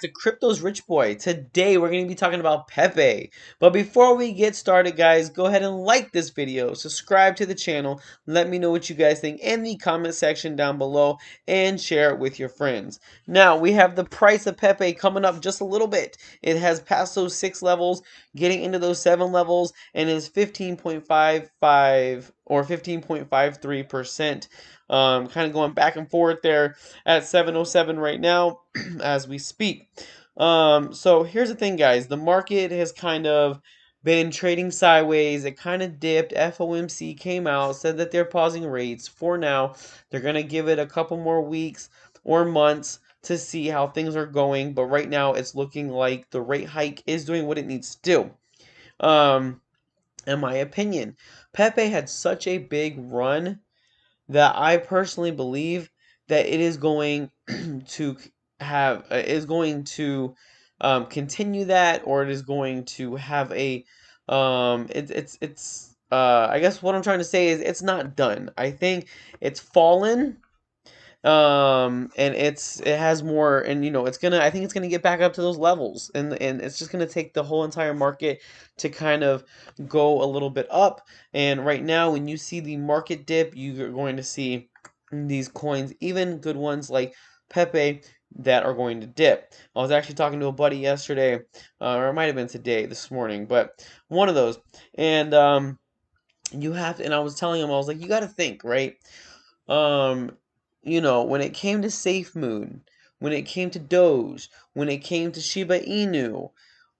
to Crypto's Rich Boy. Today we're going to be talking about Pepe. But before we get started, guys, go ahead and like this video, subscribe to the channel, let me know what you guys think in the comment section down below, and share it with your friends. Now, we have the price of Pepe coming up just a little bit. It has passed those 6 levels, getting into those 7 levels, and is 15.55 or 15.53%. Kind of going back and forth there at 707 right now as we speak. So here's the thing, guys. The market has kind of been trading sideways. It kind of dipped. FOMC came out, said that they're pausing rates for now. They're going to give it a couple more weeks or months to see how things are going. But right now, it's looking like the rate hike is doing what it needs to do. In my opinion, Pepe had such a big run that I personally believe that it is going to have is going to continue that, or it is going to have a I guess what I'm trying to say is it's not done. I think it's fallen, and it has more, and it's gonna, I think it's gonna get back up to those levels, and it's just gonna take the whole entire market to kind of go a little bit up. And right now, when you see the market dip, you're going to see these coins, even good ones like Pepe, that are going to dip. I was actually talking to a buddy yesterday, or it might have been today, this morning, but one of those. And and I was telling him, I was like, you got to think, right? Um, when it came to Safe Moon, when it came to Doge, when it came to Shiba Inu,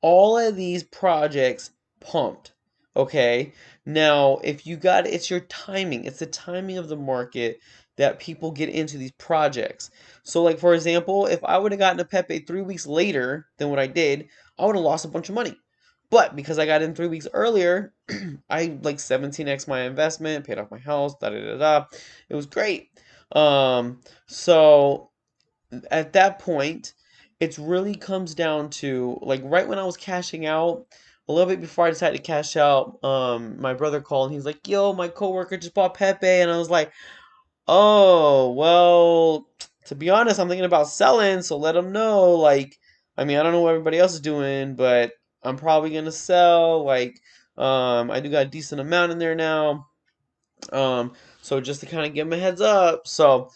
all of these projects pumped. Okay? Now, if you got it's your timing. It's the timing of the market that people get into these projects. So, like, for example, if I would have gotten a Pepe 3 weeks later than what I did, I would have lost a bunch of money. But because I got in 3 weeks earlier, I like 17x my investment, paid off my house, da da da da. It was great. So at that point, it really comes down to, like, right when I was cashing out, a little bit before I decided to cash out, my brother called and he's like, "Yo, my coworker just bought Pepe," and I was like, "Oh, well, to be honest, I'm thinking about selling, so let him know. Like, I mean, I don't know what everybody else is doing, but I'm probably gonna sell. Like, I do got a decent amount in there now." So just to kind of give him a heads up. So,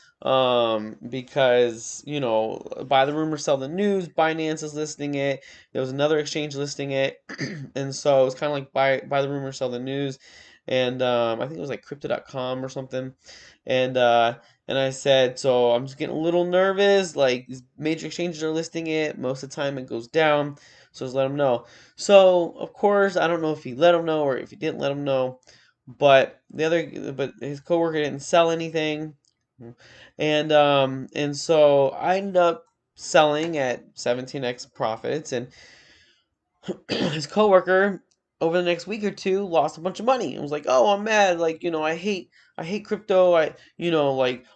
because, buy the rumor, sell the news, Binance is listing it. There was another exchange listing it. And so it was kind of like buy the rumor, sell the news. And I think it was like crypto.com or something. And and I said, so I'm just getting a little nervous. Like, these major exchanges are listing it. Most of the time it goes down. So just let them know. So, of course, I don't know if he let them know or if he didn't let them know, but his coworker didn't sell anything, and so I ended up selling at 17x profits, and his coworker over the next week or two lost a bunch of money. It was like, "Oh, I'm mad. Like, I hate crypto. Like,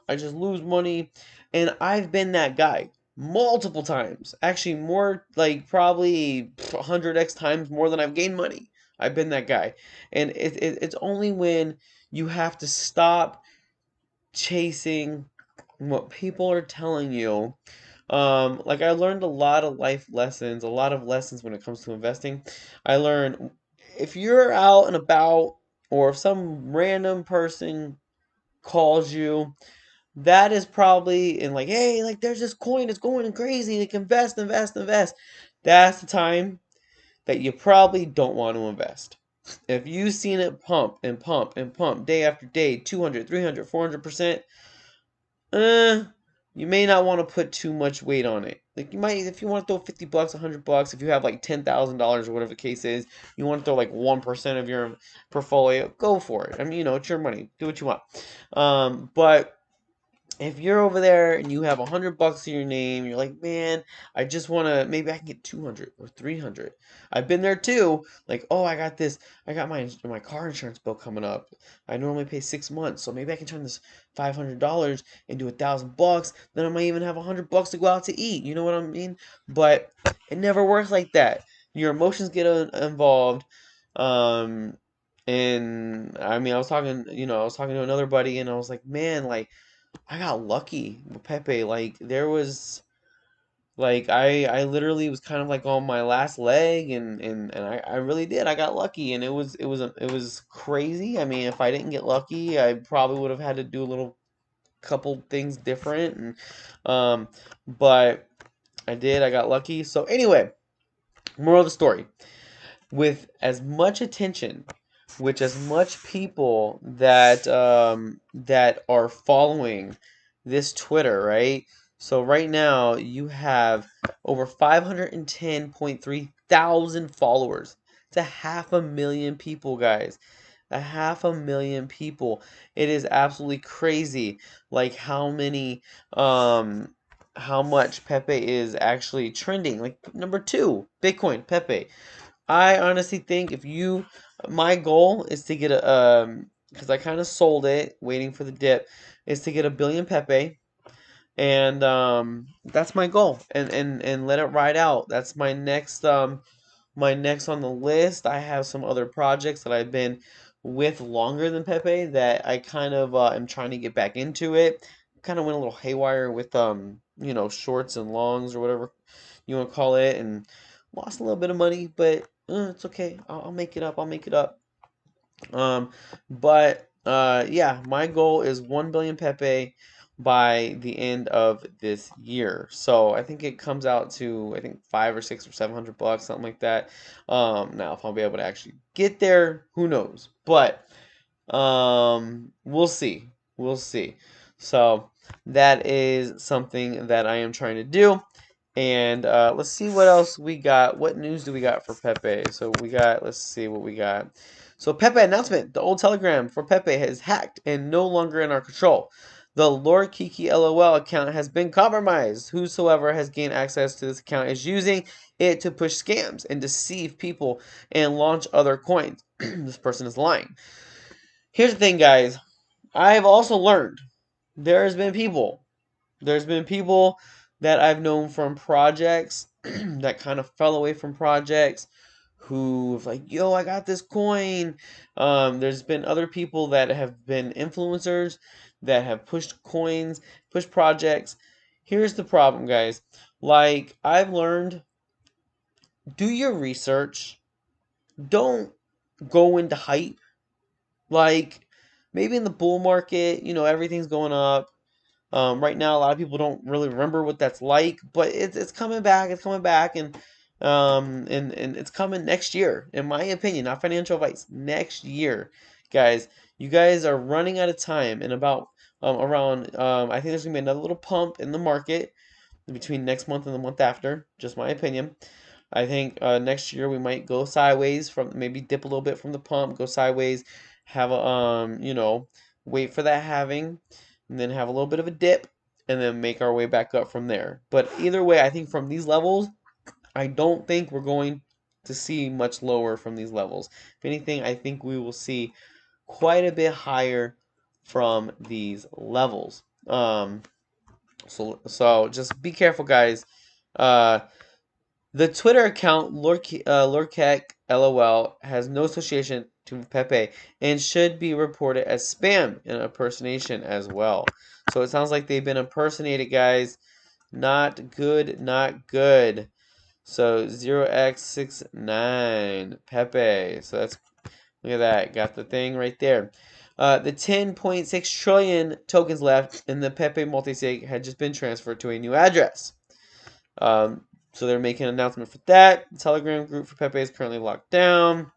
I just lose money." And I've been that guy multiple times. Actually, more, like, probably 100x times more than I've gained money. I've been that guy. And it's only when you have to stop chasing what people are telling you. Like, I learned a lot of life lessons, a lot of lessons when it comes to investing. I learned, if you're out and about, or if some random person calls you, that is probably in, like, "Hey, like, there's this coin, it's going crazy, like, invest, invest, invest." That's the time that you probably don't want to invest. If you've seen it pump and pump and pump day after day, 200, 300, 400%, uh, you may not want to put too much weight on it. Like, you might, if you want to throw $50, $100, if you have like $10,000 or whatever the case is, you want to throw like 1% of your portfolio, go for it. I mean, it's your money. Do what you want. But if you're over there and you have $100 in your name, you're like, "Man, I just want to, maybe I can get 200 or 300." I've been there too. Like, "Oh, I got this. I got my car insurance bill coming up. I normally pay 6 months, so maybe I can turn this $500 into $1,000. Then I might even have $100 to go out to eat." You know what I mean? But it never works like that. Your emotions get involved. Um, and I mean, I was talking to another buddy, and I was like, "Man, like, I got lucky with Pepe. Like, there was Like I literally was kind of like on my last leg, and I really did. I got lucky, and it was crazy. I mean, if I didn't get lucky, I probably would have had to do a little couple things different, and but I did. I got lucky. So anyway, moral of the story: with as much attention, with as much people that are following this Twitter, right? So right now you have over 510.3 thousand followers. It's a half a million people, guys. A half a million people. It is absolutely crazy, like how much Pepe is actually trending. Like number two, Bitcoin, Pepe. I honestly think if you, my goal is to get a, because I kind of sold it, waiting for the dip, is to get a billion Pepe, and that's my goal, and let it ride out. That's my next on the list. I have some other projects that I've been with longer than Pepe that I kind of am trying to get back into it. Kind of went a little haywire with shorts and longs or whatever you want to call it, and lost a little bit of money, but it's okay. I'll make it up. I'll make it up. Um, but yeah, my goal is 1 billion Pepe by the end of this year. So I think it comes out to I think 5 or 6 or 700 bucks, something like that. Now if I'll be able to actually get there, who knows? But we'll see. We'll see. So that is something that I am trying to do. And let's see what else we got. What news do we got for Pepe? So we got, let's see what we got. So Pepe announcement. The old Telegram for Pepe is hacked and no longer in our control. The Lord Kiki LOL account has been compromised. Whosoever has gained access to this account is using it to push scams and deceive people and launch other coins. This person is lying. Here's the thing, guys. I've also learned there's been people that I've known from projects that kind of fell away from projects who've like, yo, I got this coin. There's been other people that have been influencers that have pushed coins, pushed projects. Here's the problem, guys. Like, I've learned, do your research. Don't go into hype. Like, maybe in the bull market, everything's going up. Right now, a lot of people don't really remember what that's like, but it's coming back. It's coming back, and it's coming next year, in my opinion. Not financial advice. Next year, guys, you guys are running out of time. In about around, I think there's gonna be another little pump in the market between next month and the month after. Just my opinion. I think next year we might go sideways from maybe dip a little bit from the pump, go sideways, have a wait for that halving, and then have a little bit of a dip, and then make our way back up from there. But either way, I think from these levels, I don't think we're going to see much lower from these levels. If anything, I think we will see quite a bit higher from these levels. So just be careful, guys. Uh, the Twitter account Lorkek LOL has no association to Pepe and should be reported as spam and impersonation as well. So it sounds like they've been impersonated, guys. Not good, not good. So 0x69 Pepe. So that's, look at that. Got the thing right there. The 10.6 trillion tokens left in the Pepe multisig had just been transferred to a new address. So they're making an announcement for that. The Telegram group for Pepe is currently locked down.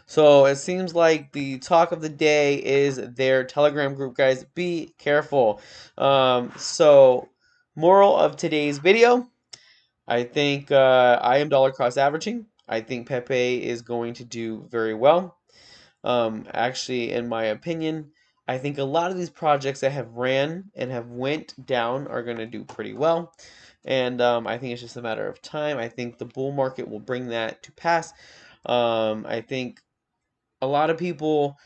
So it seems like the talk of the day is their Telegram group, guys. Be careful. So moral of today's video, I think I am dollar cost averaging. I think Pepe is going to do very well. Actually, in my opinion, I think a lot of these projects that have ran and have went down are going to do pretty well. And I think it's just a matter of time. I think the bull market will bring that to pass. I think a lot of people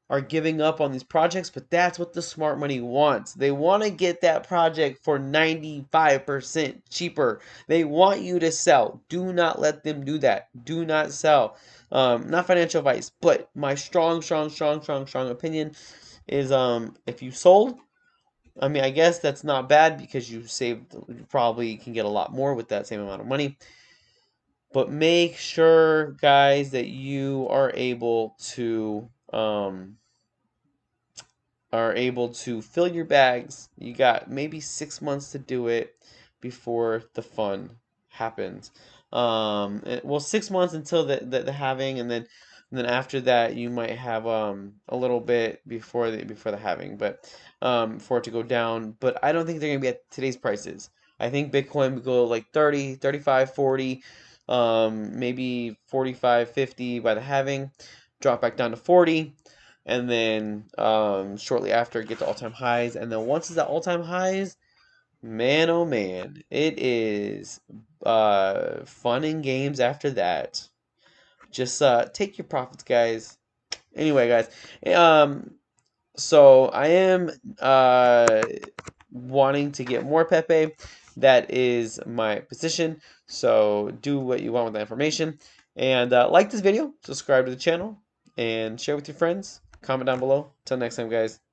are giving up on these projects, but that's what the smart money wants. They want to get that project for 95% cheaper. They want you to sell. Do not let them do that. Do not sell. Not financial advice, but my strong opinion is if you sold, I mean, I guess that's not bad because you probably can get a lot more with that same amount of money. But make sure, guys, that you are able to fill your bags. You got maybe 6 months to do it before the fun happens. Well, 6 months until the having, and then after that you might have a little bit before the having, but for it to go down. But I don't think they're gonna be at today's prices. I think Bitcoin would go like 30, 35, 40, maybe 45, 50 by the halving, drop back down to 40, and then shortly after get to all-time highs, and then once it's at all-time highs, man oh man, it is fun and games after that. Just take your profits, guys. Anyway, guys, um so I am wanting to get more Pepe. That is my position. So do what you want with that information. And like this video, subscribe to the channel, and share with your friends. Comment down below. Till next time, guys.